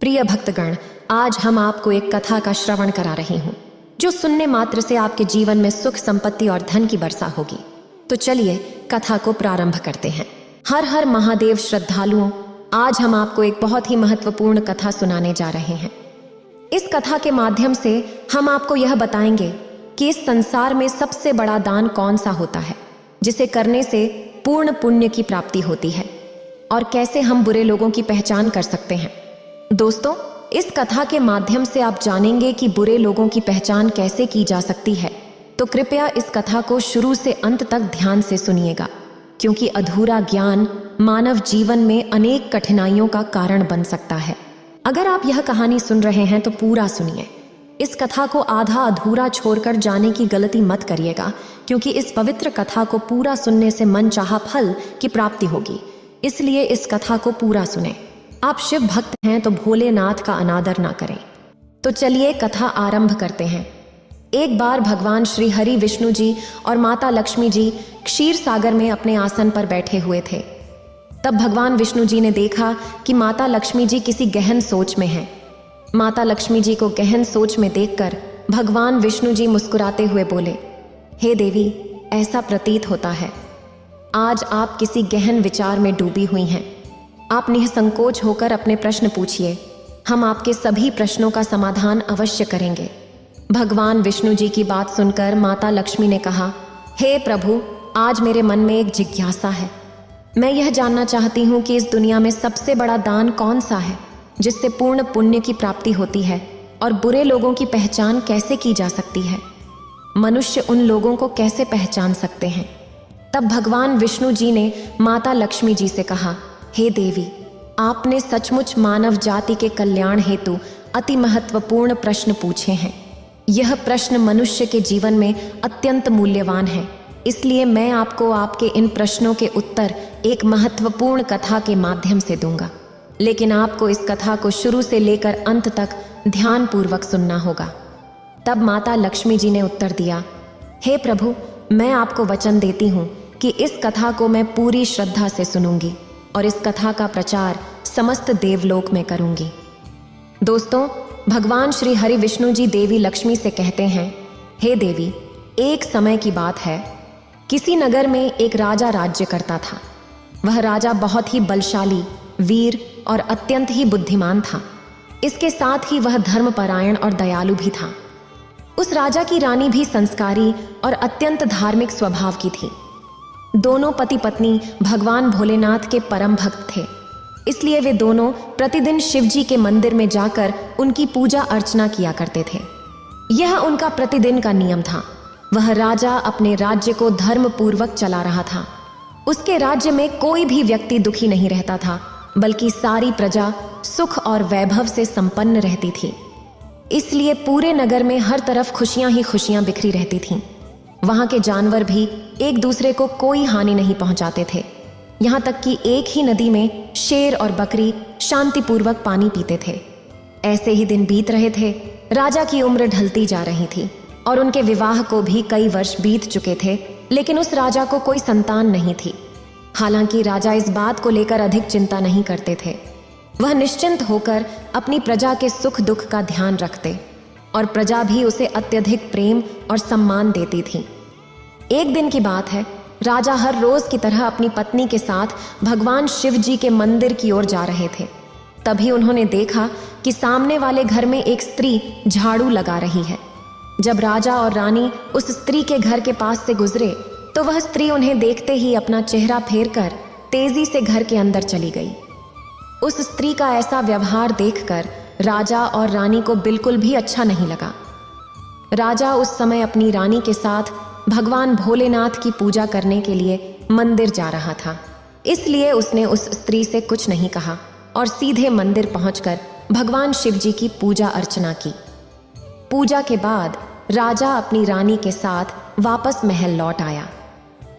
प्रिय भक्तगण, आज हम आपको एक कथा का श्रवण करा रही हूँ जो सुनने मात्र से आपके जीवन में सुख, संपत्ति और धन की वर्षा होगी। तो चलिए कथा को प्रारंभ करते हैं। हर हर महादेव श्रद्धालुओं, आज हम आपको एक बहुत ही महत्वपूर्ण कथा सुनाने जा रहे हैं। इस कथा के माध्यम से हम आपको यह बताएंगे कि इस संसार में सबसे बड़ा दान कौन सा होता है जिसे करने से पूर्ण पुण्य की प्राप्ति होती है, और कैसे हम बुरे लोगों की पहचान कर सकते हैं। दोस्तों, इस कथा के माध्यम से आप जानेंगे कि बुरे लोगों की पहचान कैसे की जा सकती है। तो कृपया इस कथा को शुरू से अंत तक ध्यान से सुनिएगा, क्योंकि अधूरा ज्ञान मानव जीवन में अनेक कठिनाइयों का कारण बन सकता है। अगर आप यह कहानी सुन रहे हैं तो पूरा सुनिए। इस कथा को आधा अधूरा छोड़कर जाने की गलती मत करिएगा, क्योंकि इस पवित्र कथा को पूरा सुनने से मनचाहा फल की प्राप्ति होगी। इसलिए इस कथा को पूरा सुने। आप शिव भक्त हैं तो भोलेनाथ का अनादर ना करें। तो चलिए कथा आरंभ करते हैं। एक बार भगवान श्री हरि विष्णु जी और माता लक्ष्मी जी क्षीर सागर में अपने आसन पर बैठे हुए थे। तब भगवान विष्णु जी ने देखा कि माता लक्ष्मी जी किसी गहन सोच में हैं। माता लक्ष्मी जी को गहन सोच में देखकर भगवान विष्णु जी मुस्कुराते हुए बोले, हे देवी, ऐसा प्रतीत होता है आज आप किसी गहन विचार में डूबी हुई हैं। आप निसंकोच होकर अपने प्रश्न पूछिए, हम आपके सभी प्रश्नों का समाधान अवश्य करेंगे। भगवान विष्णु जी की बात सुनकर माता लक्ष्मी ने कहा, हे प्रभु, आज मेरे मन में एक जिज्ञासा है। मैं यह जानना चाहती हूँ कि इस दुनिया में सबसे बड़ा दान कौन सा है जिससे पूर्ण पुण्य की प्राप्ति होती है, और बुरे लोगों की पहचान कैसे की जा सकती है। मनुष्य उन लोगों को कैसे पहचान सकते हैं। तब भगवान विष्णु जी ने माता लक्ष्मी जी से कहा, हे देवी, आपने सचमुच मानव जाति के कल्याण हेतु अति महत्वपूर्ण प्रश्न पूछे हैं। यह प्रश्न मनुष्य के जीवन में अत्यंत मूल्यवान है। इसलिए मैं आपको आपके इन प्रश्नों के उत्तर एक महत्वपूर्ण कथा के माध्यम से दूंगा। लेकिन आपको इस कथा को शुरू से लेकर अंत तक ध्यानपूर्वक सुनना होगा। तब माता लक्ष्मी जी ने उत्तर दिया, हे प्रभु, मैं आपको वचन देती हूँ कि इस कथा को मैं पूरी श्रद्धा से सुनूंगी और इस कथा का प्रचार समस्त देवलोक में करूंगी। दोस्तों, भगवान श्री हरि विष्णु जी देवी लक्ष्मी से कहते हैं, हे देवी, एक समय की बात है, किसी नगर में एक राजा राज्य करता था। वह राजा बहुत ही बलशाली, वीर और अत्यंत ही बुद्धिमान था। इसके साथ ही वह धर्मपरायण और दयालु भी था। उस राजा की रानी भी संस्कारी और अत्यंत धार्मिक स्वभाव की थी। दोनों पति पत्नी भगवान भोलेनाथ के परम भक्त थे। इसलिए वे दोनों प्रतिदिन शिव जी के मंदिर में जाकर उनकी पूजा अर्चना किया करते थे। यह उनका प्रतिदिन का नियम था। वह राजा अपने राज्य को धर्म पूर्वक चला रहा था। उसके राज्य में कोई भी व्यक्ति दुखी नहीं रहता था, बल्कि सारी प्रजा सुख और वैभव से संपन्न रहती थी। इसलिए पूरे नगर में हर तरफ खुशियां ही खुशियां बिखरी रहती थीं। वहां के जानवर भी एक दूसरे को कोई हानि नहीं पहुंचाते थे। यहाँ तक कि एक ही नदी में शेर और बकरी शांतिपूर्वक पानी पीते थे। ऐसे ही दिन बीत रहे थे। राजा की उम्र ढलती जा रही थी और उनके विवाह को भी कई वर्ष बीत चुके थे, लेकिन उस राजा को कोई संतान नहीं थी। हालांकि राजा इस बात को लेकर अधिक चिंता नहीं करते थे। वह निश्चिंत होकर अपनी प्रजा के सुख दुख का ध्यान रखते और प्रजा भी उसे अत्यधिक प्रेम और सम्मान देती थी। एक दिन की बात है, राजा हर रोज की तरह अपनी पत्नी के साथ भगवान शिव जी के मंदिर की ओर जा रहे थे। तभी उन्होंने देखा कि सामने वाले घर में एक स्त्री झाड़ू लगा रही है। जब राजा और रानी उस स्त्री के घर के पास से गुजरे तो वह स्त्री उन्हें देखते ही अपना चेहरा फेरकर तेजी से घर के अंदर चली गई। उस स्त्री का ऐसा व्यवहार देखकर राजा और रानी को बिल्कुल भी अच्छा नहीं लगा। राजा उस समय अपनी रानी के साथ भगवान भोलेनाथ की पूजा करने के लिए मंदिर जा रहा था। इसलिए उसने उस स्त्री से कुछ नहीं कहा और सीधे मंदिर पहुंचकर भगवान शिव जी की पूजा अर्चना की। पूजा के बाद राजा अपनी रानी के साथ वापस महल लौट आया।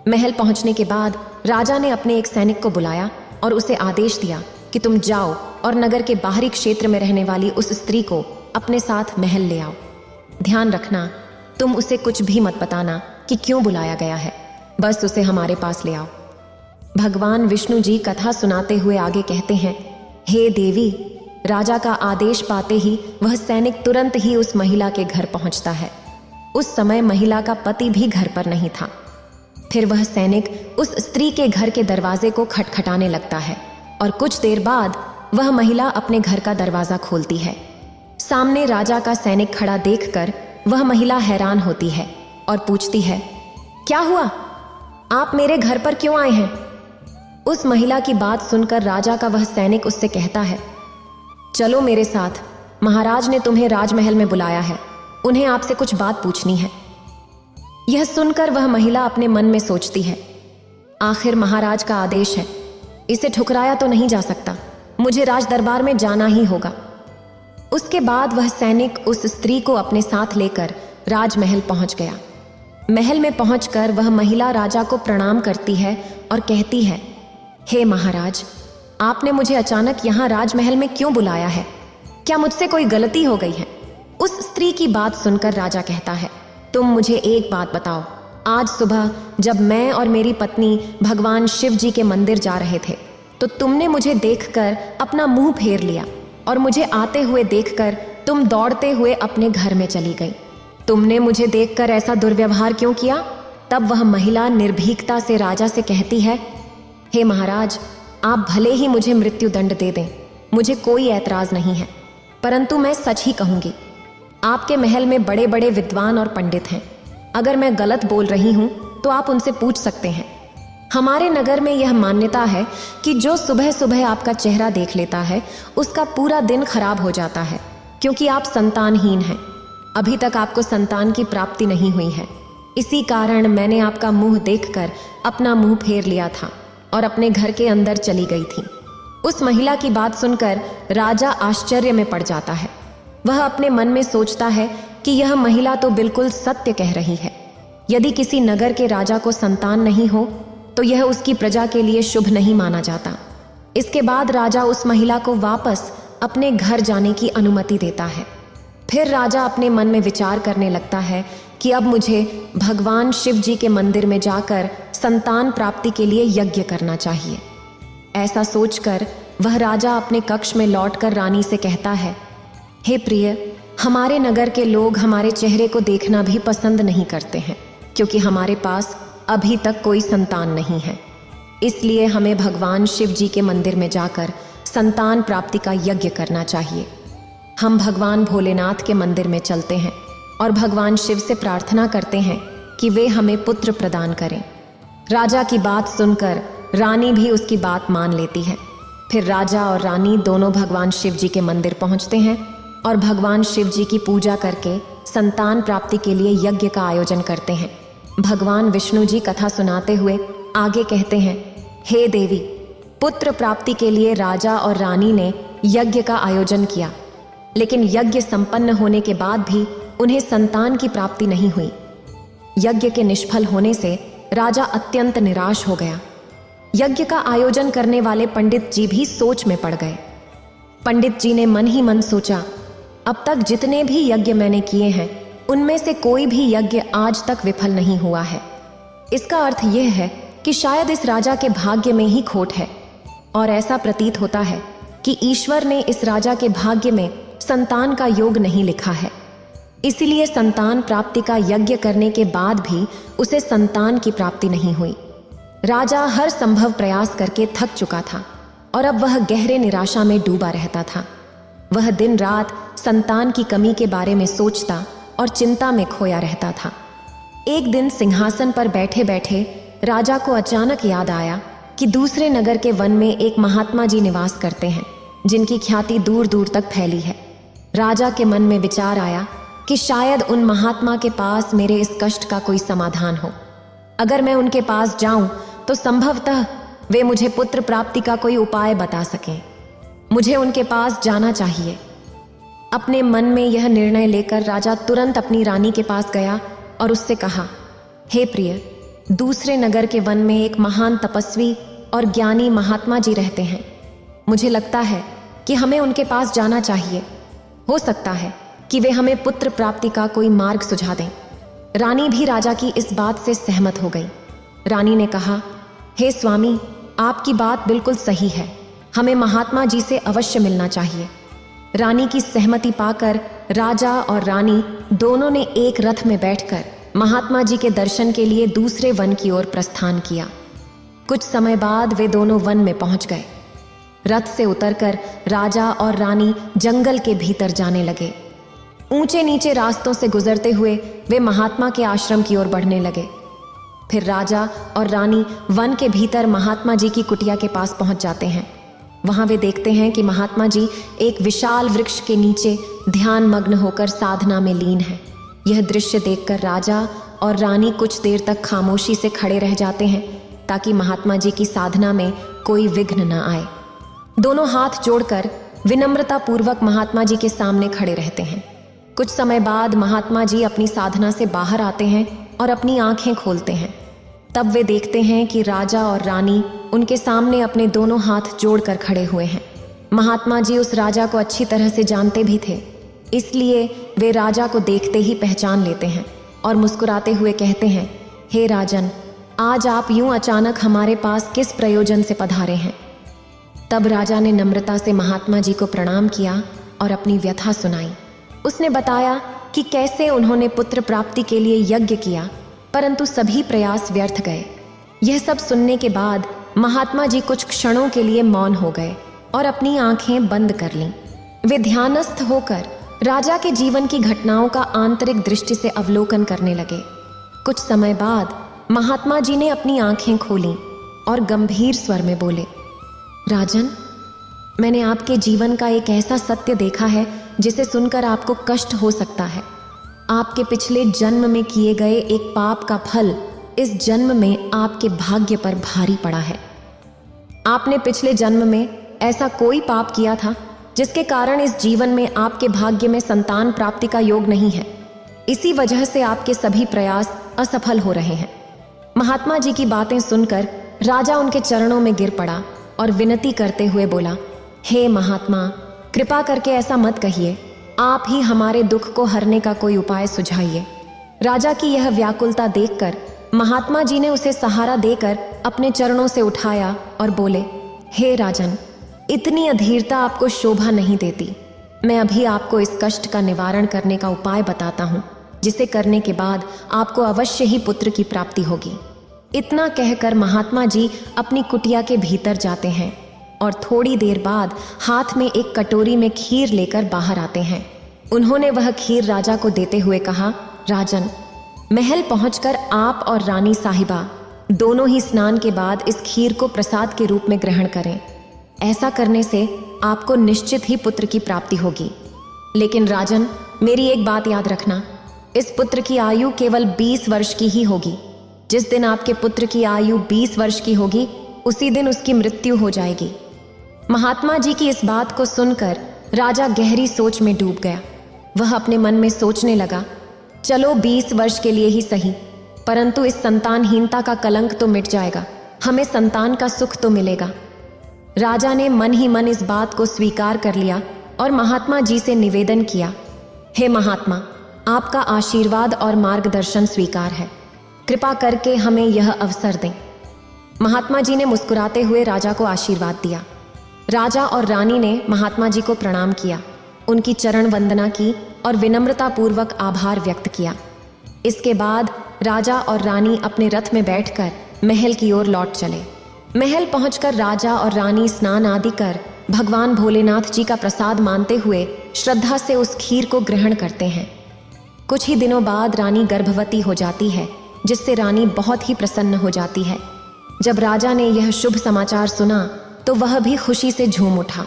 महल पहुंचने के बाद राजा ने अपने एक सैनिक को बुलाया और उसे आदेश दिया कि तुम जाओ और नगर के बाहरी क्षेत्र में रहने वाली उस स्त्री को अपने साथ महल ले आओ। ध्यान रखना, तुम उसे कुछ भी मत बताना कि क्यों बुलाया गया है, बस उसे हमारे पास ले आओ। भगवान विष्णु जी कथा सुनाते हुए आगे कहते हैं, हे देवी, राजा का आदेश पाते ही वह सैनिक तुरंत ही उस महिला के घर पहुंचता है। उस समय महिला का पति भी घर पर नहीं था। फिर वह सैनिक उस स्त्री के घर के दरवाजे को खटखटाने लगता है और कुछ देर बाद वह महिला अपने घर का दरवाजा खोलती है। सामने राजा का सैनिक खड़ा देखकर वह महिला हैरान होती है और पूछती है, क्या हुआ? आप मेरे घर पर क्यों आए हैं? उस महिला की बात सुनकर राजा का वह सैनिक उससे कहता है, चलो मेरे साथ, महाराज ने तुम्हें राजमहल में बुलाया है, उन्हें आपसे कुछ बात पूछनी है। यह सुनकर वह महिला अपने मन में सोचती है, आखिर महाराज का आदेश है, इसे ठुकराया तो नहीं जा सकता, मुझे राज दरबार में जाना ही होगा। उसके बाद वह सैनिक उस स्त्री को अपने साथ लेकर राजमहल पहुंच गया। महल में पहुंचकर वह महिला राजा को प्रणाम करती है और कहती है, हे महाराज, आपने मुझे अचानक यहाँ राजमहल में क्यों बुलाया है? क्या मुझसे कोई गलती हो गई है? उस स्त्री की बात सुनकर राजा कहता है, तुम मुझे एक बात बताओ, आज सुबह जब मैं और मेरी पत्नी भगवान शिव जी के मंदिर जा रहे थे तो तुमने मुझे देखकर अपना मुंह फेर लिया और मुझे आते हुए देखकर तुम दौड़ते हुए अपने घर में चली गई। तुमने मुझे देखकर ऐसा दुर्व्यवहार क्यों किया? तब वह महिला निर्भीकता से राजा से कहती है, हे महाराज, आप भले ही मुझे मृत्यु दंड दे दें, मुझे कोई ऐतराज नहीं है, परंतु मैं सच ही कहूंगी। आपके महल में बड़े बड़े विद्वान और पंडित हैं, अगर मैं गलत बोल रही हूं तो आप उनसे पूछ सकते हैं। हमारे नगर में यह मान्यता है कि जो सुबह सुबह आपका चेहरा देख लेता है उसका पूरा दिन खराब हो जाता है, क्योंकि आप संतानहीन हैं। अभी तक आपको संतान की प्राप्ति नहीं हुई है, इसी कारण मैंने आपका मुंह देखकर अपना मुंह फेर लिया था और अपने घर के अंदर चली गई थी। उस महिला की बात सुनकर राजा आश्चर्य में पड़ जाता है। वह अपने मन में सोचता है कि यह महिला तो बिल्कुल सत्य कह रही है। यदि किसी नगर के राजा को संतान नहीं हो तो यह उसकी प्रजा के लिए शुभ नहीं माना जाता। इसके बाद राजा उस महिला को वापस अपने घर जाने की अनुमति देता है। फिर राजा अपने मन में विचार करने लगता है कि अब मुझे भगवान शिव जी के मंदिर में जाकर संतान प्राप्ति के लिए यज्ञ करना चाहिए। ऐसा सोचकर वह राजा अपने कक्ष में लौटकर रानी से कहता है, हे प्रिय, हमारे नगर के लोग हमारे चेहरे को देखना भी पसंद नहीं करते हैं, क्योंकि हमारे पास अभी तक कोई संतान नहीं है। इसलिए हमें भगवान शिव जी के मंदिर में जाकर संतान प्राप्ति का यज्ञ करना चाहिए। हम भगवान भोलेनाथ के मंदिर में चलते हैं और भगवान शिव से प्रार्थना करते हैं कि वे हमें पुत्र प्रदान करें। राजा की बात सुनकर रानी भी उसकी बात मान लेती है। फिर राजा और रानी दोनों भगवान शिव जी के मंदिर पहुंचते हैं और भगवान शिव जी की पूजा करके संतान प्राप्ति के लिए यज्ञ का आयोजन करते हैं। भगवान विष्णु जी कथा सुनाते हुए आगे कहते हैं, हे देवी, पुत्र प्राप्ति के लिए राजा और रानी ने यज्ञ का आयोजन किया, लेकिन यज्ञ संपन्न होने के बाद भी उन्हें संतान की प्राप्ति नहीं हुई। यज्ञ के निष्फल होने से राजा अत्यंत निराश हो गया। यज्ञ का आयोजन करने वाले पंडित जी भी सोच में पड़ गए। पंडित जी ने मन ही मन सोचा, अब तक जितने भी यज्ञ मैंने किए हैं उनमें से कोई भी यज्ञ आज तक विफल नहीं हुआ है। इसका अर्थ यह है कि शायद इस राजा के भाग्य में ही खोट है, और ऐसा प्रतीत होता है कि ईश्वर ने इस राजा के भाग्य में संतान का योग नहीं लिखा है। इसीलिए संतान प्राप्ति का यज्ञ करने के बाद भी उसे संतान की प्राप्ति नहीं हुई। राजा हर संभव प्रयास करके थक चुका था और अब वह गहरे निराशा में डूबा रहता था। वह दिन रात संतान की कमी के बारे में सोचता और चिंता में खोया रहता था। एक दिन सिंहासन पर बैठे बैठे राजा को अचानक याद आया कि दूसरे नगर के वन में एक महात्मा जी निवास करते हैं, जिनकी ख्याति दूर दूर तक फैली है। राजा के मन में विचार आया कि शायद उन महात्मा के पास मेरे इस कष्ट का कोई समाधान हो। अगर मैं उनके पास जाऊं तो संभवतः वे मुझे पुत्र प्राप्ति का कोई उपाय बता सकें। मुझे उनके पास जाना चाहिए। अपने मन में यह निर्णय लेकर राजा तुरंत अपनी रानी के पास गया और उससे कहा, हे प्रिय, दूसरे नगर के वन में एक महान तपस्वी और ज्ञानी महात्मा जी रहते हैं। मुझे लगता है कि हमें उनके पास जाना चाहिए। हो सकता है कि वे हमें पुत्र प्राप्ति का कोई मार्ग सुझा दें। रानी भी राजा की इस बात से सहमत हो गई। रानी ने कहा, हे स्वामी, आपकी बात बिल्कुल सही है, हमें महात्मा जी से अवश्य मिलना चाहिए। रानी की सहमति पाकर राजा और रानी दोनों ने एक रथ में बैठकर महात्मा जी के दर्शन के लिए दूसरे वन की ओर प्रस्थान किया। कुछ समय बाद वे दोनों वन में पहुंच गए। रथ से उतरकर राजा और रानी जंगल के भीतर जाने लगे। ऊंचे नीचे रास्तों से गुजरते हुए वे महात्मा के आश्रम की ओर बढ़ने लगे। फिर राजा और रानी वन के भीतर महात्मा जी की कुटिया के पास पहुंच जाते हैं। वहां वे देखते हैं कि महात्मा जी एक विशाल वृक्ष के नीचे ध्यान मग्न होकर साधना में लीन है। यह दृश्य देखकर राजा और रानी कुछ देर तक खामोशी से खड़े रह जाते हैं ताकि महात्मा जी की साधना में कोई विघ्न न आए। दोनों हाथ जोड़कर विनम्रता पूर्वक महात्मा जी के सामने खड़े रहते हैं। कुछ समय बाद महात्मा जी अपनी साधना से बाहर आते हैं और अपनी आंखें खोलते हैं। तब वे देखते हैं कि राजा और रानी उनके सामने अपने दोनों हाथ जोड़कर खड़े हुए हैं। महात्मा जी उस राजा को अच्छी तरह से जानते भी थे, इसलिए वे राजा को देखते ही पहचान लेते हैं और मुस्कुराते हुए कहते हैं, हे राजन, आज आप यूं अचानक हमारे पास किस प्रयोजन से पधारे हैं? तब राजा ने नम्रता से महात्मा जी को प्रणाम किया और अपनी व्यथा सुनाई। उसने बताया कि कैसे उन्होंने पुत्र प्राप्ति के लिए यज्ञ किया, परंतु सभी प्रयास व्यर्थ गए। यह सब सुनने के बाद महात्मा जी कुछ क्षणों के लिए मौन हो गए और अपनी आंखें बंद कर लीं। वे ध्यानस्थ होकर राजा के जीवन की घटनाओं का आंतरिक दृष्टि से अवलोकन करने लगे। कुछ समय बाद महात्मा जी ने अपनी आंखें खोलीं और गंभीर स्वर में बोले, राजन, मैंने आपके जीवन का एक ऐसा सत्य देखा है जिसे सुनकर आपको कष्ट हो सकता है। आपके पिछले जन्म में किए गए एक पाप का फल इस जन्म में आपके भाग्य पर भारी पड़ा है। आपने पिछले जन्म में ऐसा कोई पाप किया था जिसके कारण इस जीवन में आपके भाग्य में संतान प्राप्ति का योग नहीं है। इसी वजह से आपके सभी प्रयास असफल हो रहे हैं। महात्मा जी की बातें सुनकर राजा उनके चरणों में गिर पड़ा और विनती करते हुए बोला, हे महात्मा, कृपा करके ऐसा मत कहिए, आप ही हमारे दुख को हरने का कोई उपाय सुझाइए। राजा की यह व्याकुलता देखकर महात्मा जी ने उसे सहारा देकर अपने चरणों से उठाया और बोले, हे राजन, इतनी अधीरता आपको शोभा नहीं देती। मैं अभी आपको इस कष्ट का निवारण करने का उपाय बताता हूँ, जिसे करने के बाद आपको अवश्य ही पुत्र की प्राप्ति होगी। इतना कहकर महात्मा जी अपनी कुटिया के भीतर जाते हैं और थोड़ी देर बाद हाथ में एक कटोरी में खीर लेकर बाहर आते हैं। उन्होंने वह खीर राजा को देते हुए कहा, राजन, महल पहुंचकर आप और रानी साहिबा दोनों ही स्नान के बाद इस खीर को प्रसाद के रूप में ग्रहण करें। ऐसा करने से आपको निश्चित ही पुत्र की प्राप्ति होगी। लेकिन राजन, मेरी एक बात याद रखना, इस पुत्र की आयु केवल 20 वर्ष की ही होगी। जिस दिन आपके पुत्र की आयु 20 वर्ष की होगी, उसी दिन उसकी मृत्यु हो जाएगी। महात्मा जी की इस बात को सुनकर राजा गहरी सोच में डूब गया। वह अपने मन में सोचने लगा, चलो 20 वर्ष के लिए ही सही, परंतु इस संतानहीनता का कलंक तो मिट जाएगा, हमें संतान का सुख तो मिलेगा। राजा ने मन ही मन इस बात को स्वीकार कर लिया और महात्मा जी से निवेदन किया, हे महात्मा, आपका आशीर्वाद और मार्गदर्शन स्वीकार है, कृपा करके हमें यह अवसर दें। महात्मा जी ने मुस्कुराते हुए राजा को आशीर्वाद दिया। राजा और रानी ने महात्मा जी को प्रणाम किया, उनकी चरण वंदना की और विनम्रता पूर्वक आभार व्यक्त किया। इसके बाद राजा और रानी अपने रथ में बैठकर महल की ओर लौट चले। महल पहुंचकर राजा और रानी स्नान आदि कर भगवान भोलेनाथ जी का प्रसाद मानते हुए श्रद्धा से उस खीर को ग्रहण करते हैं। कुछ ही दिनों बाद रानी गर्भवती हो जाती है, जिससे रानी बहुत ही प्रसन्न हो जाती है। जब राजा ने यह शुभ समाचार सुना तो वह भी खुशी से झूम उठा।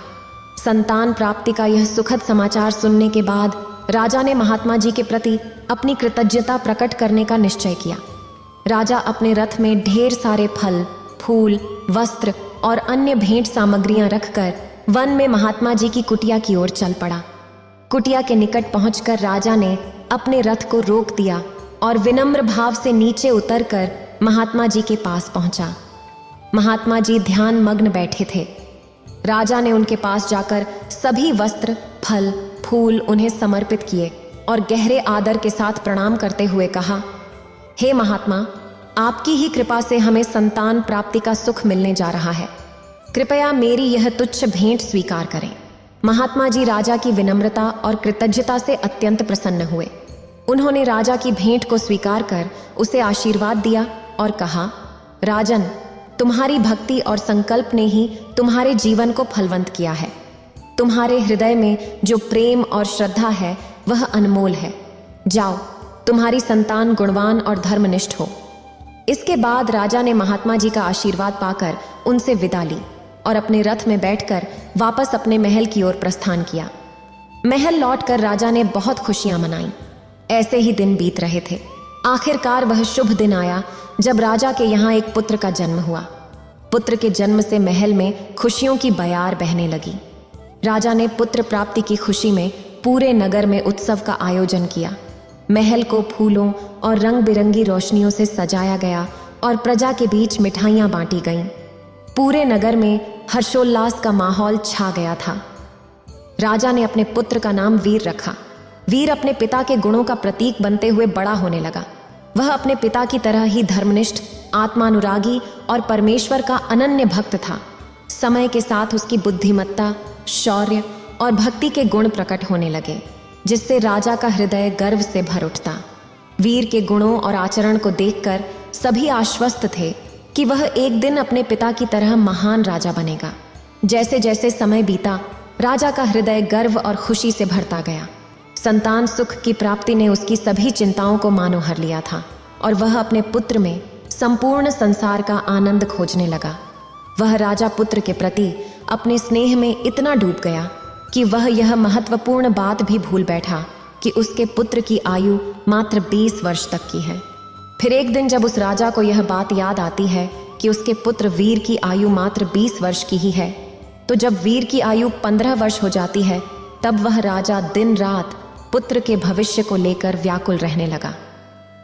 संतान प्राप्ति का यह सुखद समाचार सुनने के बाद राजा ने महात्मा जी के प्रति अपनी कृतज्ञता प्रकट करने का निश्चय किया। राजा अपने रथ में ढेर सारे फल, फूल, वस्त्र और अन्य भेंट सामग्रियां रखकर वन में महात्मा जी की कुटिया की ओर चल पड़ा। कुटिया के निकट पहुंचकर राजा ने अपने रथ को रोक दिया और विनम्र भाव से नीचे उतरकर महात्मा जी के पास पहुंचा। महात्मा जी ध्यान मग्न बैठे थे। राजा ने उनके पास जाकर सभी वस्त्र, फल, फूल उन्हें समर्पित किए और गहरे आदर के साथ प्रणाम करते हुए कहा, हे महात्मा, आपकी ही कृपा से हमें संतान प्राप्ति का सुख मिलने जा रहा है। कृपया मेरी यह तुच्छ भेंट स्वीकार करें। महात्मा जी राजा की विनम्रता और कृतज्ञता से अत्यंत प्रसन्न हुए। उन्होंने राजा की भेंट को स्वीकार कर उसे आशीर्वाद दिया और कहा, राजन, तुम्हारी भक्ति और संकल्प ने ही तुम्हारे जीवन को फलवंत किया है। तुम्हारे हृदय में जो प्रेम और श्रद्धा है वह अनमोल है। जाओ, तुम्हारी संतान गुणवान और धर्मनिष्ठ हो। इसके बाद राजा ने महात्मा जी का आशीर्वाद पाकर उनसे विदा ली और अपने रथ में बैठकर वापस अपने महल की ओर प्रस्थान किया। महल लौटकर राजा ने बहुत खुशियां मनाई। ऐसे ही दिन बीत रहे थे। आखिरकार वह शुभ दिन आया जब राजा के यहाँ एक पुत्र का जन्म हुआ। पुत्र के जन्म से महल में खुशियों की बयार बहने लगी। राजा ने पुत्र प्राप्ति की खुशी में पूरे नगर में उत्सव का आयोजन किया। महल को फूलों और रंग बिरंगी रोशनियों से सजाया गया और प्रजा के बीच मिठाइयां बांटी गईं। पूरे नगर में हर्षोल्लास का माहौल छा गया था। राजा ने अपने पुत्र का नाम वीर रखा। वीर अपने पिता के गुणों का प्रतीक बनते हुए बड़ा होने लगा। वह अपने पिता की तरह ही धर्मनिष्ठ, आत्मानुरागी और परमेश्वर का अनन्य भक्त था। समय के साथ उसकी बुद्धिमत्ता, शौर्य और भक्ति के गुण प्रकट होने लगे, जिससे राजा का हृदय गर्व से भर उठता। वीर के गुणों और आचरण को देखकर सभी आश्वस्त थे कि वह एक दिन अपने पिता की तरह महान राजा बनेगा। जैसे जैसे समय बीता, राजा का हृदय गर्व और खुशी से भरता गया। संतान सुख की प्राप्ति ने उसकी सभी चिंताओं को मानो हर लिया था और वह अपने पुत्र में संपूर्ण संसार का आनंद खोजने लगा। वह राजा पुत्र के प्रति अपने स्नेह में इतना डूब गया कि वह यह महत्वपूर्ण बात भी भूल बैठा कि उसके पुत्र की आयु मात्र 20 वर्ष तक की है। फिर एक दिन जब उस राजा को यह बात याद आती है कि उसके पुत्र वीर की आयु मात्र 20 वर्ष की ही है, तो जब वीर की आयु 15 वर्ष हो जाती है, तब वह राजा दिन रात पुत्र के भविष्य को लेकर व्याकुल रहने लगा।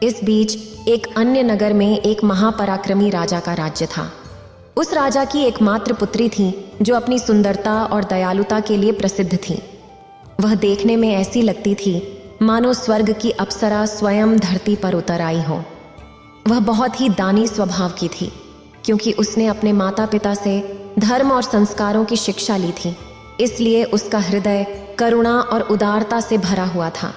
इस बीच एक अन्य नगर में एक महापराक्रमी राजा का राज्य था। उस राजा की एकमात्र पुत्री थी जो अपनी सुंदरता और दयालुता के लिए प्रसिद्ध थी। वह देखने में ऐसी लगती थी मानो स्वर्ग की अप्सरा स्वयं धरती पर उतर आई हो। वह बहुत ही दानी स्वभाव की थी, क्योंकि उसने अपने माता पिता से धर्म और संस्कारों की शिक्षा ली थी। इसलिए उसका हृदय करुणा और उदारता से भरा हुआ था।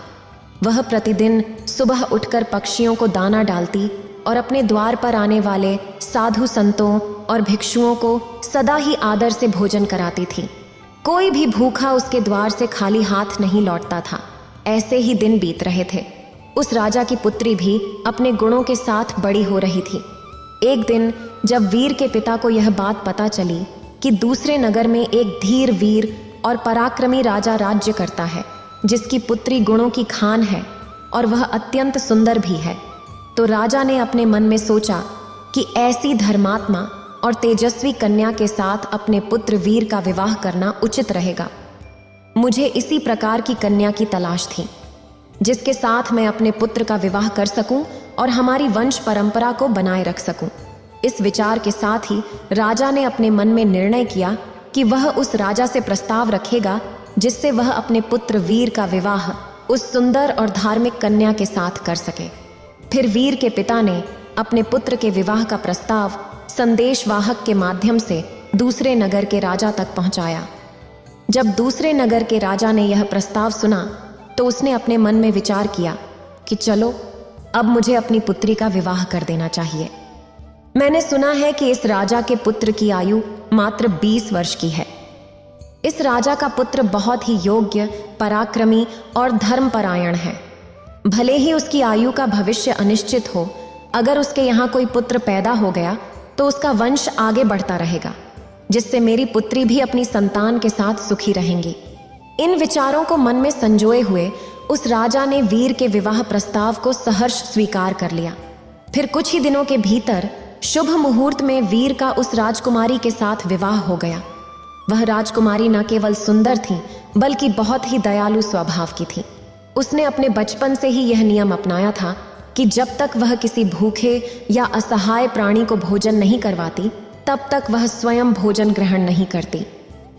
वह प्रतिदिन सुबह उठकर पक्षियों को दाना डालती और अपने द्वार पर आने वाले साधु संतों और भिक्षुओं को सदा ही आदर से भोजन कराती थी। कोई भी भूखा उसके द्वार से खाली हाथ नहीं लौटता था। ऐसे ही दिन बीत रहे थे। उस राजा की पुत्री भी अपने गुणों के साथ बड़ी हो रही थी। एक दिन जब वीर के पिता को यह बात पता चली कि दूसरे नगर में एक धीर वीर और पराक्रमी राजा राज्य करता है, जिसकी पुत्री गुणों की खान है और वह अत्यंत सुंदर भी है, तो राजा ने अपने मन में सोचा कि ऐसी धर्मात्मा और तेजस्वी कन्या के साथ अपने पुत्र वीर का विवाह करना उचित रहेगा। मुझे इसी प्रकार की कन्या की तलाश थी जिसके साथ मैं अपने पुत्र का विवाह कर सकूं और हमारी वंश परंपरा को बनाए रख सकूं। इस विचार के साथ ही राजा ने अपने मन में निर्णय किया कि वह उस राजा से प्रस्ताव रखेगा जिससे वह अपने पुत्र वीर का विवाह उस सुंदर और धार्मिक कन्या के साथ कर सके। फिर वीर के पिता ने अपने पुत्र के विवाह का प्रस्ताव संदेशवाहक के माध्यम से दूसरे नगर के राजा तक पहुंचाया। जब दूसरे नगर के राजा ने यह प्रस्ताव सुना तो उसने अपने मन में विचार किया कि चलो, अब मुझे अपनी पुत्री का विवाह कर देना चाहिए। मैंने सुना है कि इस राजा के पुत्र की आयु मात्र 20 वर्ष की है। इस राजा का पुत्र बहुत ही योग्य, पराक्रमी और धर्मपरायण है। भले ही उसकी आयु का भविष्य अनिश्चित हो, अगर उसके यहाँ कोई पुत्र पैदा हो गया तो उसका वंश आगे बढ़ता रहेगा, जिससे मेरी पुत्री भी अपनी संतान के साथ सुखी रहेंगी। इन विचारों को मन में संजोए हुए उस राजा ने वीर के विवाह प्रस्ताव को सहर्ष स्वीकार कर लिया। फिर कुछ ही दिनों के भीतर शुभ मुहूर्त में वीर का उस राजकुमारी के साथ विवाह हो गया। वह राजकुमारी न केवल सुंदर थी बल्कि बहुत ही दयालु स्वभाव की थी। उसने अपने बचपन से ही यह नियम अपनाया था कि जब तक वह किसी भूखे या असहाय प्राणी को भोजन नहीं करवाती, तब तक वह स्वयं भोजन ग्रहण नहीं करती।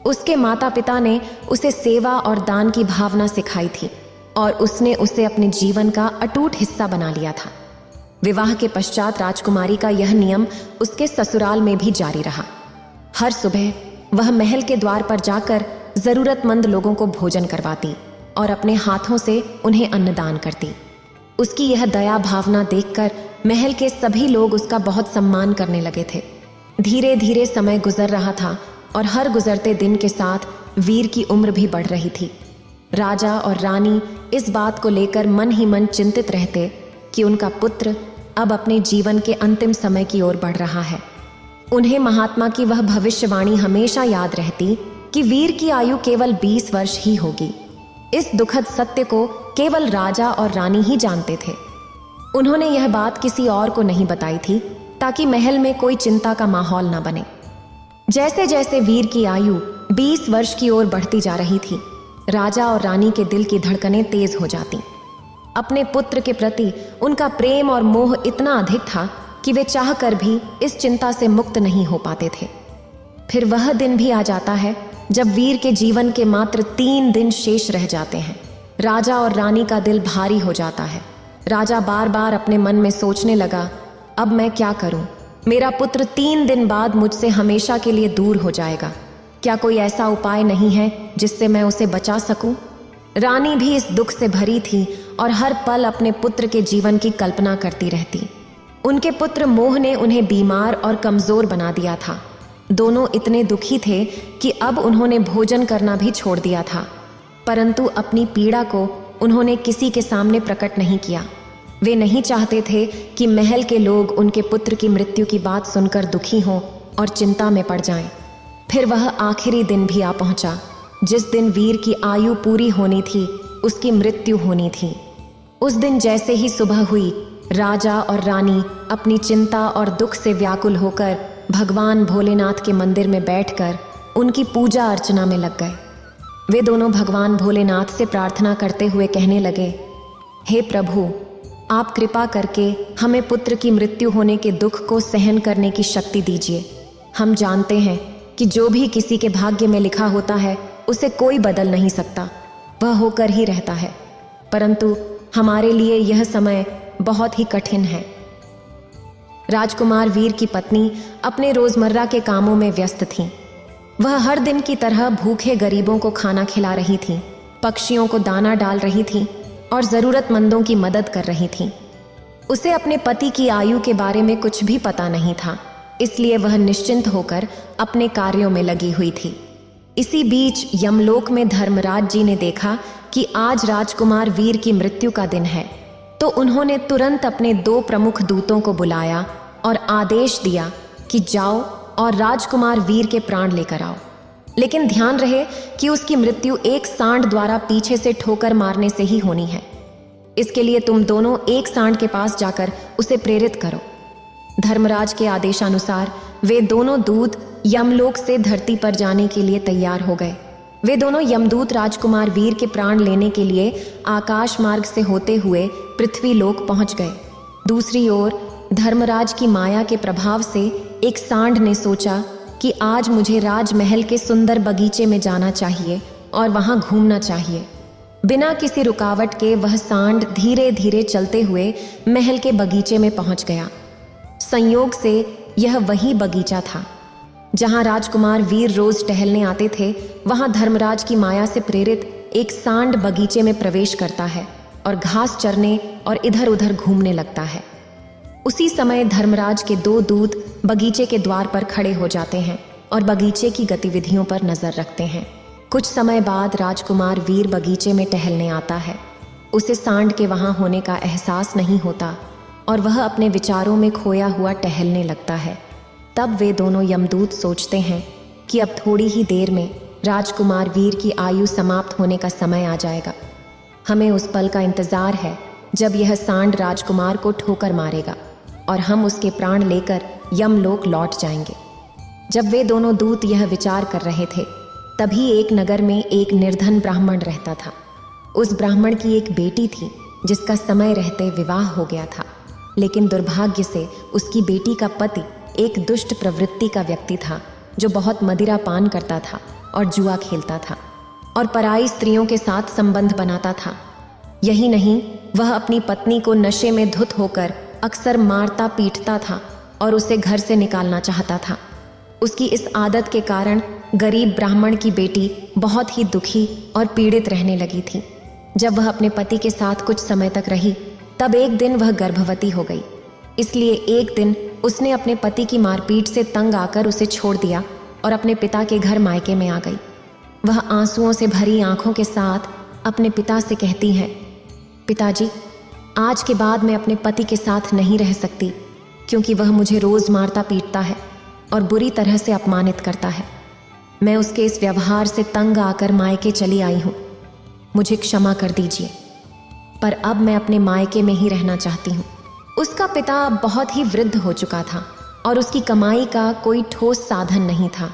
उसके माता पिता ने उसे सेवा और दान की भावना सिखाई थी और उसने उसे अपने जीवन का अटूट हिस्सा बना लिया था। विवाह के पश्चात राजकुमारी का यह नियम उसके ससुराल में भी जारी रहा। हर सुबह वह महल के द्वार पर जाकर जरूरतमंद लोगों को भोजन करवाती और अपने हाथों से उन्हें अन्नदान करती। उसकी यह दया भावना देखकर महल के सभी लोग उसका बहुत सम्मान करने लगे थे। धीरे धीरे समय गुजर रहा था और हर गुजरते दिन के साथ वीर की उम्र भी बढ़ रही थी। राजा और रानी इस बात को लेकर मन ही मन चिंतित रहते कि उनका पुत्र अब अपने जीवन के अंतिम समय की ओर बढ़ रहा है। उन्हें महात्मा की वह भविष्यवाणी हमेशा याद रहती कि वीर की आयु केवल 20 वर्ष ही होगी। इस दुखद सत्य को केवल राजा और रानी ही जानते थे। उन्होंने यह बात किसी और को नहीं बताई थी ताकि महल में कोई चिंता का माहौल न बने। जैसे जैसे वीर की आयु 20 वर्ष की ओर बढ़ती जा रही थी, राजा और रानी के दिल की धड़कनें तेज हो जाती। अपने पुत्र के प्रति उनका प्रेम और मोह इतना अधिक था कि वे चाहकर भी इस चिंता से मुक्त नहीं हो पाते थे। फिर वह दिन भी आ जाता है जब वीर के जीवन के मात्र 3 दिन शेष रह जाते हैं। राजा और रानी का दिल भारी हो जाता है। राजा बार बार अपने मन में सोचने लगा, अब मैं क्या करूं? मेरा पुत्र 3 दिन बाद मुझसे हमेशा के लिए दूर हो जाएगा। क्या कोई ऐसा उपाय नहीं है जिससे मैं उसे बचा सकूं? रानी भी इस दुख से भरी थी और हर पल अपने पुत्र के जीवन की कल्पना करती रहती। उनके पुत्र मोह ने उन्हें बीमार और कमजोर बना दिया था। दोनों इतने दुखी थे कि अब उन्होंने भोजन करना भी छोड़ दिया था, परंतु अपनी पीड़ा को उन्होंने किसी के सामने प्रकट नहीं किया। वे नहीं चाहते थे कि महल के लोग उनके पुत्र की मृत्यु की बात सुनकर दुखी हों और चिंता में पड़ जाएं। फिर वह आखिरी दिन भी आ पहुंचा जिस दिन वीर की आयु पूरी होनी थी, उसकी मृत्यु होनी थी। उस दिन जैसे ही सुबह हुई, राजा और रानी अपनी चिंता और दुख से व्याकुल होकर भगवान भोलेनाथ के मंदिर में बैठकर उनकी पूजा अर्चना में लग गए। वे दोनों भगवान भोलेनाथ से प्रार्थना करते हुए कहने लगे, हे प्रभु, आप कृपा करके हमें पुत्र की मृत्यु होने के दुख को सहन करने की शक्ति दीजिए। हम जानते हैं कि जो भी किसी के भाग्य में लिखा होता है उसे कोई बदल नहीं सकता, वह होकर ही रहता है, परंतु हमारे लिए यह समय बहुत ही कठिन है। राजकुमार वीर की पत्नी अपने रोजमर्रा के कामों में व्यस्त थी। वह हर दिन की तरह भूखे गरीबों को खाना खिला रही थी, पक्षियों को दाना डाल रही थी और जरूरतमंदों की मदद कर रही थी। उसे अपने पति की आयु के बारे में कुछ भी पता नहीं था, इसलिए वह निश्चिंत होकर अपने कार्यों में लगी हुई थी। इसी बीच यमलोक में धर्मराज जी ने देखा कि आज राजकुमार वीर की मृत्यु का दिन है, तो उन्होंने तुरंत अपने 2 प्रमुख दूतों को बुलाया और आदेश दिया कि जाओ और राजकुमार वीर के प्राण लेकर आओ। लेकिन ध्यान रहे कि उसकी मृत्यु एक सांड द्वारा पीछे से ठोकर मारने से ही होनी है। इसके लिए तुम दोनों एक सांड के पास जाकर उसे प्रेरित करो। धर्मराज के आदेशानुसार वे दोनों दूत यमलोक से धरती पर जाने के लिए तैयार हो गए। वे दोनों यमदूत राजकुमार वीर के प्राण लेने के लिए आकाश मार्ग से होते हुए पृथ्वी लोक पहुंच गए। दूसरी ओर धर्मराज की माया के प्रभाव से एक सांड ने सोचा कि आज मुझे राजमहल के सुंदर बगीचे में जाना चाहिए और वहां घूमना चाहिए। बिना किसी रुकावट के वह सांड धीरे धीरे चलते हुए महल के बगीचे में पहुंच गया। संयोग से यह वही बगीचा था जहां राजकुमार वीर रोज टहलने आते थे। वहां धर्मराज की माया से प्रेरित एक सांड बगीचे में प्रवेश करता है और घास चरने और इधर उधर घूमने लगता है। उसी समय धर्मराज के 2 दूत बगीचे के द्वार पर खड़े हो जाते हैं और बगीचे की गतिविधियों पर नजर रखते हैं। कुछ समय बाद राजकुमार वीर बगीचे में टहलने आता है। उसे सांड के वहां होने का एहसास नहीं होता और वह अपने विचारों में खोया हुआ टहलने लगता है। तब वे दोनों यमदूत सोचते हैं कि अब थोड़ी ही देर में राजकुमार वीर की आयु समाप्त होने का समय आ जाएगा। हमें उस पल का इंतजार है जब यह सांड राजकुमार को ठोकर मारेगा और हम उसके प्राण लेकर यमलोक लौट जाएंगे। जब वे दोनों दूत यह विचार कर रहे थे, तभी एक नगर में एक निर्धन ब्राह्मण रहता था। उस ब्राह्मण की एक बेटी थी जिसका समय रहते विवाह हो गया था, लेकिन दुर्भाग्य से उसकी बेटी का पति एक दुष्ट प्रवृत्ति का व्यक्ति था जो बहुत मदिरा पान करता था और जुआ खेलता था और पराई स्त्रियों के साथ संबंध बनाता था। यही नहीं, वह अपनी पत्नी को नशे में धुत होकर अक्सर मारता पीटता था और उसे घर से निकालना चाहता था। उसकी इस आदत के कारण गरीब ब्राह्मण की बेटी बहुत ही दुखी और पीड़ित रहने लगी थी। जब वह अपने पति के साथ कुछ समय तक रही, तब एक दिन वह गर्भवती हो गई। इसलिए एक दिन उसने अपने पति की मारपीट से तंग आकर उसे छोड़ दिया और अपने पिता के घर मायके में आ गई। वह आंसुओं से भरी आंखों के साथ अपने पिता से कहती है, पिताजी, आज के बाद मैं अपने पति के साथ नहीं रह सकती, क्योंकि वह मुझे रोज मारता पीटता है और बुरी तरह से अपमानित करता है। मैं उसके इस व्यवहार से तंग आकर मायके चली आई हूँ। मुझे क्षमा कर दीजिए, पर अब मैं अपने मायके में ही रहना चाहती हूँ। उसका पिता बहुत ही वृद्ध हो चुका था और उसकी कमाई का कोई ठोस साधन नहीं था,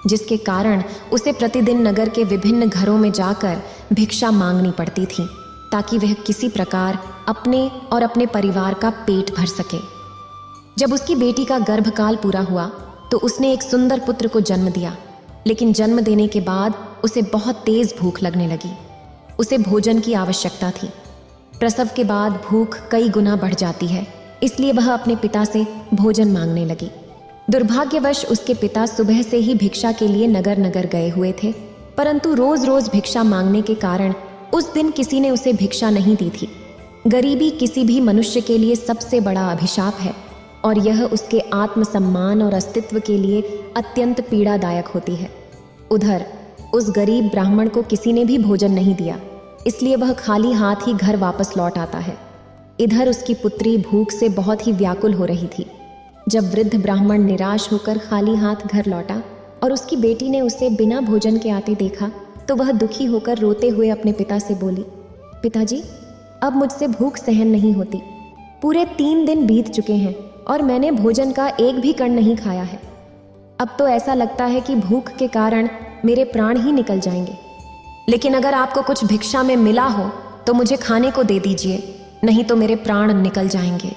जिसके कारण उसे प्रतिदिन नगर के विभिन्न घरों में जाकर भिक्षा मांगनी पड़ती थी, ताकि वह किसी प्रकार अपने और अपने परिवार का पेट भर सके। जब उसकी बेटी का गर्भकाल पूरा हुआ तो उसने एक सुंदर पुत्र को जन्म दिया, लेकिन जन्म देने के बाद उसे बहुत तेज भूख लगने लगी। उसे भोजन की आवश्यकता थी। प्रसव के बाद भूख कई गुना बढ़ जाती है, इसलिए वह अपने पिता से भोजन मांगने लगी। दुर्भाग्यवश उसके पिता सुबह से ही भिक्षा के लिए नगर नगर गए हुए थे, परंतु रोज रोज भिक्षा मांगने के कारण उस दिन किसी ने उसे भिक्षा नहीं दी थी। गरीबी किसी भी मनुष्य के लिए सबसे बड़ा अभिशाप है और यह उसके आत्मसम्मान और अस्तित्व के लिए अत्यंत पीड़ादायक होती है। उधर उस गरीब ब्राह्मण को किसी ने भी भोजन नहीं दिया, इसलिए वह खाली हाथ ही घर वापस लौट आता है। इधर उसकी पुत्री भूख से बहुत ही व्याकुल हो रही थी। जब वृद्ध ब्राह्मण निराश होकर खाली हाथ घर लौटा और उसकी बेटी ने उसे बिना भोजन के आते देखा, तो वह दुखी होकर रोते हुए अपने पिता से बोली, पिताजी, अब मुझसे भूख सहन नहीं होती। पूरे 3 दिन बीत चुके हैं और मैंने भोजन का एक भी कण नहीं खाया है। अब तो ऐसा लगता है कि भूख के कारण मेरे प्राण ही निकल जाएंगे। लेकिन अगर आपको कुछ भिक्षा में मिला हो तो मुझे खाने को दे दीजिए, नहीं तो मेरे प्राण निकल जाएंगे।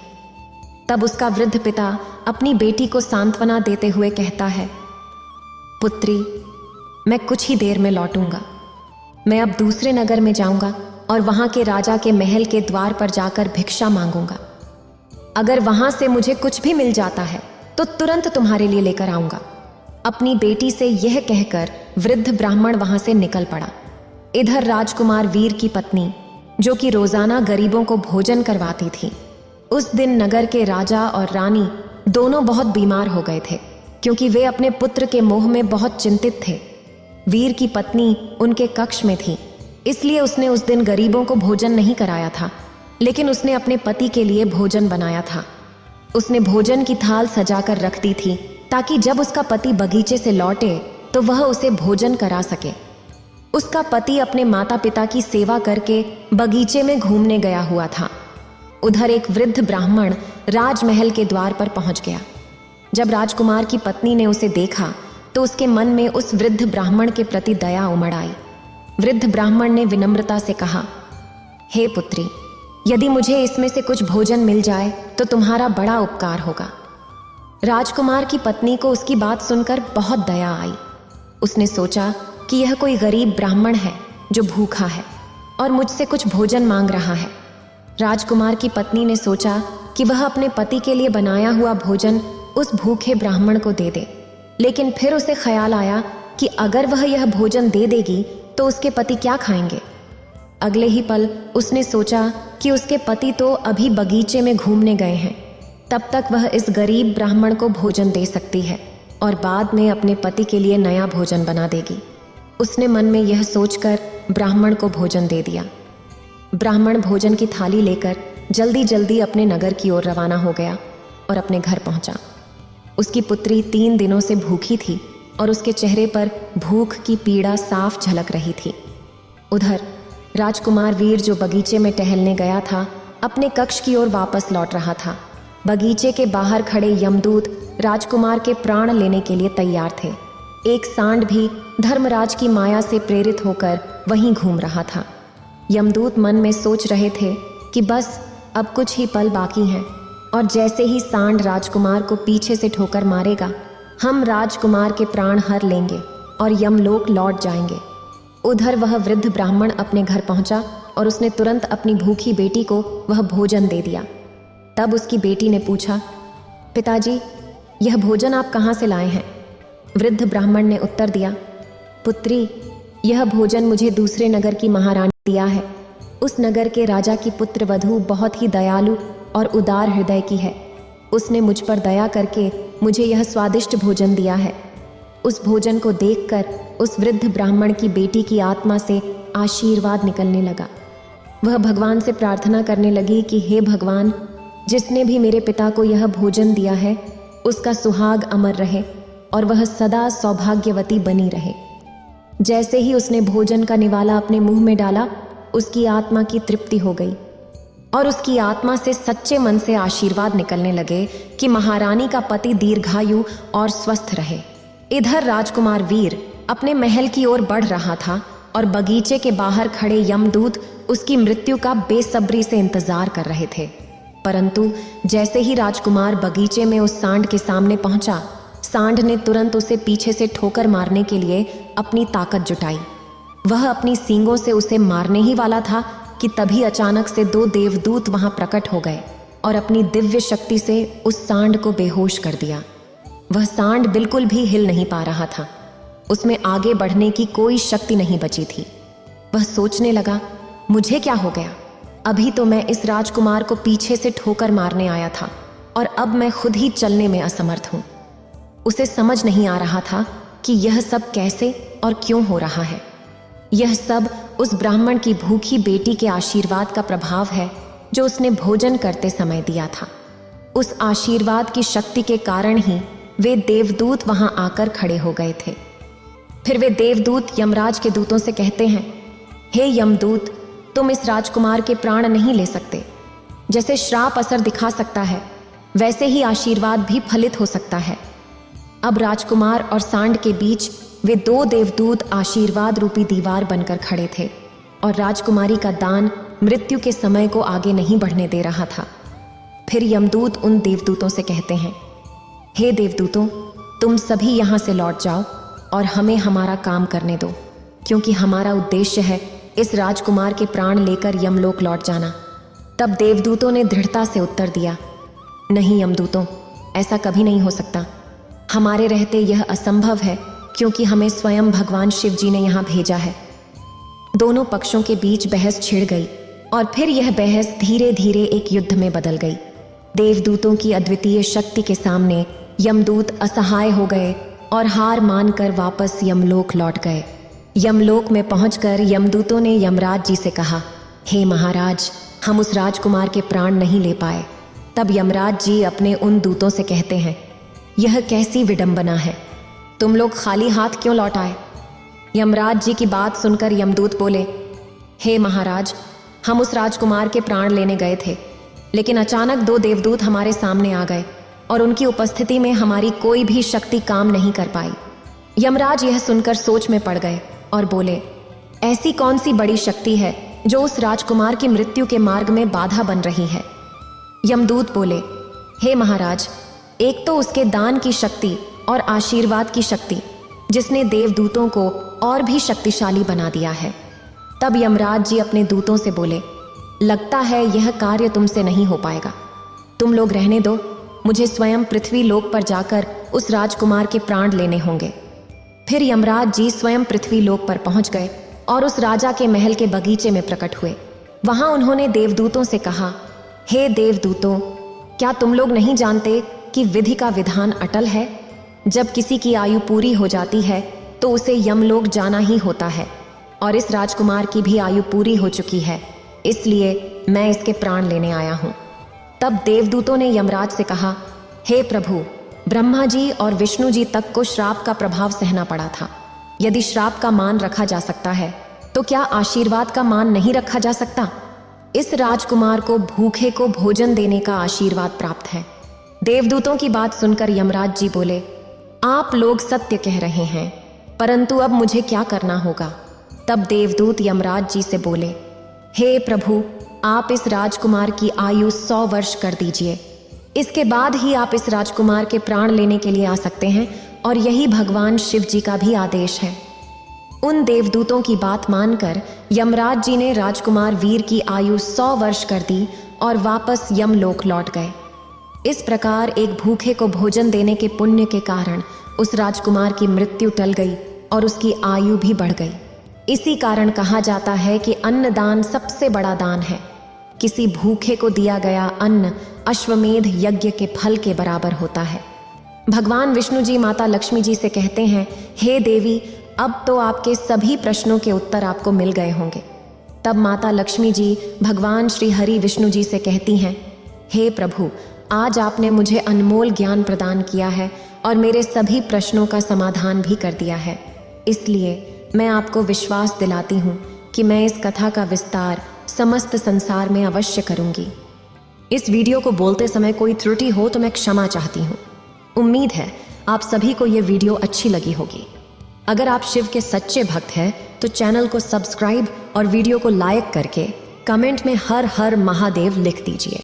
तब उसका वृद्ध पिता अपनी बेटी को सांत्वना देते हुए कहता है, पुत्री, मैं कुछ ही देर में लौटूंगा। मैं अब दूसरे नगर में जाऊंगा और वहां के राजा के महल के द्वार पर जाकर भिक्षा मांगूंगा। अगर वहां से मुझे कुछ भी मिल जाता है तो तुरंत तुम्हारे लिए लेकर आऊंगा। अपनी बेटी से यह कहकर वृद्ध ब्राह्मण वहां से निकल पड़ा। इधर राजकुमार वीर की पत्नी, जो कि रोजाना गरीबों को भोजन करवाती थी, उस दिन नगर के राजा और रानी दोनों बहुत बीमार हो गए थे, क्योंकि वे अपने पुत्र के मोह में बहुत चिंतित थे। वीर की पत्नी उनके कक्ष में थी, इसलिए उसने उस दिन गरीबों को भोजन नहीं कराया था, लेकिन उसने अपने पति के लिए भोजन बनाया था। उसने भोजन की थाल सजाकर रख दी थी, ताकि जब उसका पति बगीचे से लौटे तो वह उसे भोजन करा सके। उसका पति अपने माता पिता की सेवा करके बगीचे में घूमने गया हुआ था। उधर एक वृद्ध ब्राह्मण राजमहल के द्वार पर पहुंच गया। जब राजकुमार की पत्नी ने उसे देखा तो उसके मन में उस वृद्ध ब्राह्मण के प्रति दया उमड़ आई। वृद्ध ब्राह्मण ने विनम्रता से कहा, हे पुत्री, यदि मुझे इसमें से कुछ भोजन मिल जाए तो तुम्हारा बड़ा उपकार होगा। राजकुमार की पत्नी को उसकी बात सुनकर बहुत दया आई। उसने सोचा कि यह कोई गरीब ब्राह्मण है जो भूखा है और मुझसे कुछ भोजन मांग रहा है। राजकुमार की पत्नी ने सोचा कि वह अपने पति के लिए बनाया हुआ भोजन उस भूखे ब्राह्मण को दे दे, लेकिन फिर उसे ख्याल आया कि अगर वह यह भोजन दे देगी तो उसके पति क्या खाएंगे। अगले ही पल उसने सोचा कि उसके पति तो अभी बगीचे में घूमने गए हैं, तब तक वह इस गरीब ब्राह्मण को भोजन दे सकती है और बाद में अपने पति के लिए नया भोजन बना देगी। उसने मन में यह सोचकर ब्राह्मण को भोजन दे दिया। ब्राह्मण भोजन की थाली लेकर जल्दी जल्दी अपने नगर की ओर रवाना हो गया और अपने घर पहुंचा। उसकी पुत्री 3 दिनों से भूखी थी और उसके चेहरे पर भूख की पीड़ा साफ झलक रही थी। उधर राजकुमार वीर, जो बगीचे में टहलने गया था, अपने कक्ष की ओर वापस लौट रहा था। बगीचे के बाहर खड़े यमदूत राजकुमार के प्राण लेने के लिए तैयार थे। एक सांड भी धर्मराज की माया से प्रेरित होकर वहीं घूम रहा था। यमदूत मन में सोच रहे थे कि बस अब कुछ ही पल बाकी हैं और जैसे ही सांड राजकुमार को पीछे से ठोकर मारेगा, हम राजकुमार के प्राण हर लेंगे और यमलोक लौट जाएंगे। उधर वह वृद्ध ब्राह्मण अपने घर पहुंचा और उसने तुरंत अपनी भूखी बेटी को वह भोजन दे दिया। तब उसकी बेटी ने पूछा, पिताजी, यह भोजन आप कहाँ से लाए हैं? वृद्ध ब्राह्मण ने उत्तर दिया, पुत्री, यह भोजन मुझे दूसरे नगर की महारानी ने दिया है। उस नगर के राजा की पुत्र वधू बहुत ही दयालु और उदार हृदय की है। उसने मुझ पर दया करके मुझे यह स्वादिष्ट भोजन दिया है। उस भोजन को देखकर उस वृद्ध ब्राह्मण की बेटी की आत्मा से आशीर्वाद निकलने लगा। वह भगवान से प्रार्थना करने लगी कि हे भगवान, जिसने भी मेरे पिता को यह भोजन दिया है उसका सुहाग अमर रहे और वह सदा सौभाग्यवती बनी रहे। जैसे ही उसने भोजन का निवाला अपने मुंह में डाला, उसकी आत्मा की तृप्ति हो गई और उसकी आत्मा से सच्चे मन से आशीर्वाद निकलने लगे कि महारानी का पति दीर्घायु और स्वस्थ रहे। इधर राजकुमार वीर अपने महल की ओर बढ़ रहा था और बगीचे के बाहर खड़े यमदूत उसकी मृत्यु का बेसब्री से इंतजार कर रहे थे। परंतु जैसे ही राजकुमार बगीचे में उस सांड के सामने पहुंचा, सांड ने तुरंत उसे पीछे से ठोकर मारने के लिए अपनी ताकत जुटाई। वह अपनी सींगों से उसे मारने ही वाला था कि तभी अचानक से 2 देवदूत वहां प्रकट हो गए और अपनी दिव्य शक्ति से उस सांड को बेहोश कर दिया। वह सांड बिल्कुल भी हिल नहीं पा रहा था। उसमें आगे बढ़ने की कोई शक्ति नहीं बची थी। वह सोचने लगा, मुझे क्या हो गया? अभी तो मैं इस राजकुमार को पीछे से ठोकर मारने आया था और अब मैं खुद ही चलने में असमर्थ हूं। उसे समझ नहीं आ रहा था कि यह सब कैसे और क्यों हो रहा है। यह सब उस ब्राह्मण की भूखी बेटी के आशीर्वाद का प्रभाव है जो उसने भोजन करते समय दिया था। उस आशीर्वाद की शक्ति के कारण ही वे देवदूत वहां आकर खड़े हो गए थे। फिर वे देवदूत यमराज के दूतों से कहते हैं, हे यमदूत, तुम इस राजकुमार के प्राण नहीं ले सकते। जैसे श्राप असर दिखा सकता है, वैसे ही आशीर्वाद भी फलित हो सकता है। अब राजकुमार और सांड के बीच वे 2 देवदूत आशीर्वाद रूपी दीवार बनकर खड़े थे और राजकुमारी का दान मृत्यु के समय को आगे नहीं बढ़ने दे रहा था। फिर यमदूत उन देवदूतों से कहते हैं, हे देवदूतों, तुम सभी यहाँ से लौट जाओ और हमें हमारा काम करने दो, क्योंकि हमारा उद्देश्य है इस राजकुमार के प्राण लेकर यमलोक लौट जाना। तब देवदूतों ने दृढ़ता से उत्तर दिया, नहीं यमदूतों, ऐसा कभी नहीं हो सकता। हमारे रहते यह असंभव है, क्योंकि हमें स्वयं भगवान शिव जी ने यहाँ भेजा है। दोनों पक्षों के बीच बहस छिड़ गई और फिर यह बहस धीरे धीरे एक युद्ध में बदल गई। देवदूतों की अद्वितीय शक्ति के सामने यमदूत असहाय हो गए और हार मानकर वापस यमलोक लौट गए। यमलोक में पहुंचकर यमदूतों ने यमराज जी से कहा, हे महाराज, हम उस राजकुमार के प्राण नहीं ले पाए। तब यमराज जी अपने उन दूतों से कहते हैं, यह कैसी विडंबना है, तुम लोग खाली हाथ क्यों लौट आए? यमराज जी की बात सुनकर यमदूत बोले, हे महाराज, हम उस राजकुमार के प्राण लेने गए थे, लेकिन अचानक 2 देवदूत हमारे सामने आ गए और उनकी उपस्थिति में हमारी कोई भी शक्ति काम नहीं कर पाई। यमराज यह सुनकर सोच में पड़ गए और बोले, ऐसी कौन सी बड़ी शक्ति है जो उस राजकुमार की मृत्यु के मार्ग में बाधा बन रही है? यमदूत बोले, हे महाराज, एक तो उसके दान की शक्ति और आशीर्वाद की शक्ति, जिसने देवदूतों को और भी शक्तिशाली बना दिया है। तब यमराज जी अपने दूतों से बोले, लगता है यह कार्य तुमसे नहीं हो पाएगा, तुम लोग रहने दो, मुझे स्वयं पृथ्वी लोक पर जाकर उस राजकुमार के प्राण लेने होंगे। फिर यमराज जी स्वयं पृथ्वी लोक पर पहुंच गए और उस राजा के महल के बगीचे में प्रकट हुए। वहां उन्होंने देवदूतों से कहा, हे देवदूतों, क्या तुम लोग नहीं जानते कि विधि का विधान अटल है? जब किसी की आयु पूरी हो जाती है तो उसे यमलोक जाना ही होता है, और इस राजकुमार की भी आयु पूरी हो चुकी है, इसलिए मैं इसके प्राण लेने आया हूं। तब देवदूतों ने यमराज से कहा, हे प्रभु, ब्रह्मा जी और विष्णु जी तक को श्राप का प्रभाव सहना पड़ा था। यदि श्राप का मान रखा जा सकता है तो क्या आशीर्वाद का मान नहीं रखा जा सकता? इस राजकुमार को भूखे को भोजन देने का आशीर्वाद प्राप्त है। देवदूतों की बात सुनकर यमराज जी बोले, आप लोग सत्य कह रहे हैं, परंतु अब मुझे क्या करना होगा? तब देवदूत यमराज जी से बोले, हे प्रभु, आप इस राजकुमार की आयु 100 वर्ष कर दीजिए। इसके बाद ही आप इस राजकुमार के प्राण लेने के लिए आ सकते हैं, और यही भगवान शिव जी का भी आदेश है। उन देवदूतों की बात मानकर यमराज जी ने राजकुमार वीर की आयु 100 वर्ष कर दी और वापस यमलोक लौट गए। इस प्रकार एक भूखे को भोजन देने के पुण्य के कारण उस राजकुमार की मृत्यु टल गई और उसकी आयु भी बढ़ गई। इसी कारण कहा जाता है कि अन्नदान सबसे बड़ा दान है। किसी भूखे को दिया गया अन्न अश्वमेध यज्ञ के फल के बराबर होता है। भगवान विष्णु जी माता लक्ष्मी जी से कहते हैं, हे देवी, अब तो आपके सभी प्रश्नों के उत्तर आपको मिल गए होंगे। तब माता लक्ष्मी जी भगवान श्री हरि विष्णु जी से कहती हैं, हे प्रभु, आज आपने मुझे अनमोल ज्ञान प्रदान किया है और मेरे सभी प्रश्नों का समाधान भी कर दिया है। इसलिए मैं आपको विश्वास दिलाती हूँ कि मैं इस कथा का विस्तार समस्त संसार में अवश्य करूँगी। इस वीडियो को बोलते समय कोई त्रुटि हो तो मैं क्षमा चाहती हूँ। उम्मीद है आप सभी को ये वीडियो अच्छी लगी होगी। अगर आप शिव के सच्चे भक्त हैं तो चैनल को सब्सक्राइब और वीडियो को लाइक करके कमेंट में हर हर महादेव लिख दीजिए।